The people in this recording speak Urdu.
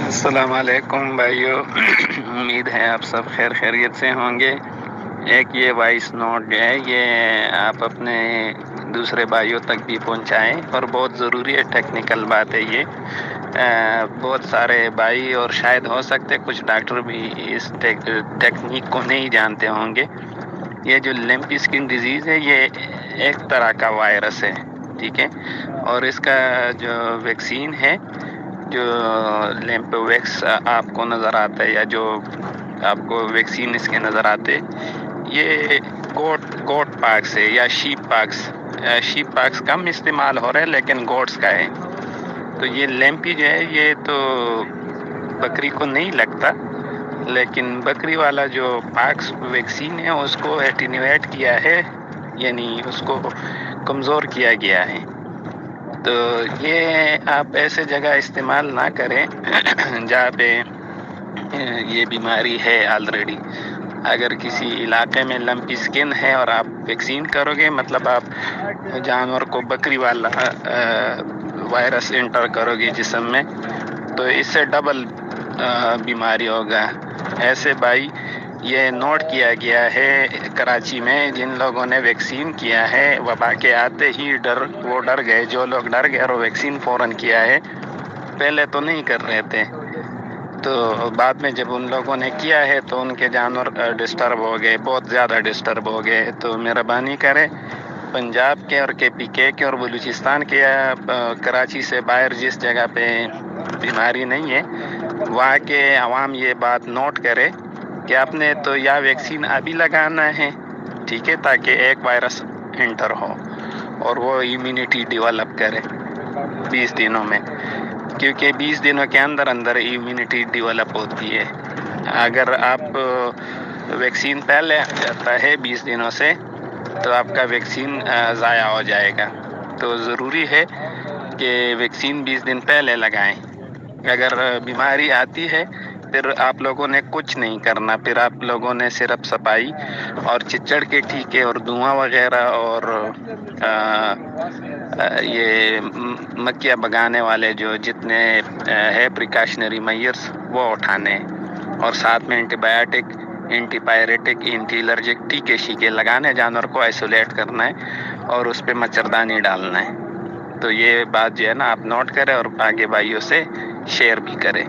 السلام علیکم بھائیو، امید ہے آپ سب خیر خیریت سے ہوں گے۔ ایک یہ وائس نوٹ جو ہے یہ آپ اپنے دوسرے بھائیوں تک بھی پہنچائیں، اور بہت ضروری ہے، ٹیکنیکل بات ہے یہ۔ بہت سارے بھائی اور شاید ہو سکتے کچھ ڈاکٹر بھی اس ٹیکنیک کو نہیں جانتے ہوں گے۔ یہ جو لمپی اسکن ڈیزیز ہے یہ ایک طرح کا وائرس ہے، ٹھیک ہے، اور اس کا جو ویکسین ہے، جو لیمپویکس آپ کو نظر آتا ہے یا جو آپ کو ویکسین اس کے نظر آتے، یہ گوٹ پاکس ہے یا شیپ پاکس کم استعمال ہو رہا ہے لیکن گوٹس کا ہے۔ تو یہ لیمپی جو ہے یہ تو بکری کو نہیں لگتا، لیکن بکری والا جو پاکس ویکسین ہے اس کو ایٹینویٹ کیا ہے، یعنی اس کو کمزور کیا گیا ہے۔ تو یہ آپ ایسے جگہ استعمال نہ کریں جہاں پہ یہ بیماری ہے آلریڈی۔ اگر کسی علاقے میں لمپی اسکن ہے اور آپ ویکسین کرو گے، مطلب آپ جانور کو بکری والا وائرس انٹر کرو گے جسم میں، تو اس سے ڈبل بیماری ہوگا۔ ایسے بھائی یہ نوٹ کیا گیا ہے کراچی میں، جن لوگوں نے ویکسین کیا ہے وبا کے آتے ہی وہ ڈر گئے، جو لوگ ڈر گئے اور ویکسین فوراً کیا ہے، پہلے تو نہیں کر رہے تھے، تو بعد میں جب ان لوگوں نے کیا ہے تو ان کے جانور ڈسٹرب ہو گئے، بہت زیادہ ڈسٹرب ہو گئے۔ تو مہربانی کرے، پنجاب کے اور KPK کے اور بلوچستان کے کراچی سے باہر جس جگہ پہ بیماری نہیں ہے وہاں کے عوام یہ بات نوٹ کرے کہ آپ نے تو یا ویکسین ابھی لگانا ہے، ٹھیک ہے، تاکہ ایک وائرس انٹر ہو اور وہ امیونٹی ڈیولپ کرے 20 دنوں میں، کیونکہ 20 دنوں کے اندر امیونٹی ڈیولپ ہوتی ہے۔ اگر آپ ویکسین پہلے جاتا ہے 20 دنوں سے تو آپ کا ویکسین ضائع ہو جائے گا۔ تو ضروری ہے کہ ویکسین 20 دن پہلے لگائیں۔ اگر بیماری آتی ہے پھر آپ لوگوں نے کچھ نہیں کرنا، پھر آپ لوگوں نے صرف صفائی اور چچڑ کے ٹیکے اور دھواں وغیرہ اور یہ مکھیاں بگانے والے جو جتنے ہے پریکاشنری میئرز وہ اٹھانے، اور ساتھ میں اینٹی پائریٹک، اینٹی الرجک ٹیکے شیکے لگانے، جانور کو آئسولیٹ کرنا ہے اور اس پہ مچھردانی ڈالنا ہے۔ تو یہ بات جو ہے نا آپ نوٹ کریں اور آگے بھائیوں سے شیئر بھی کریں۔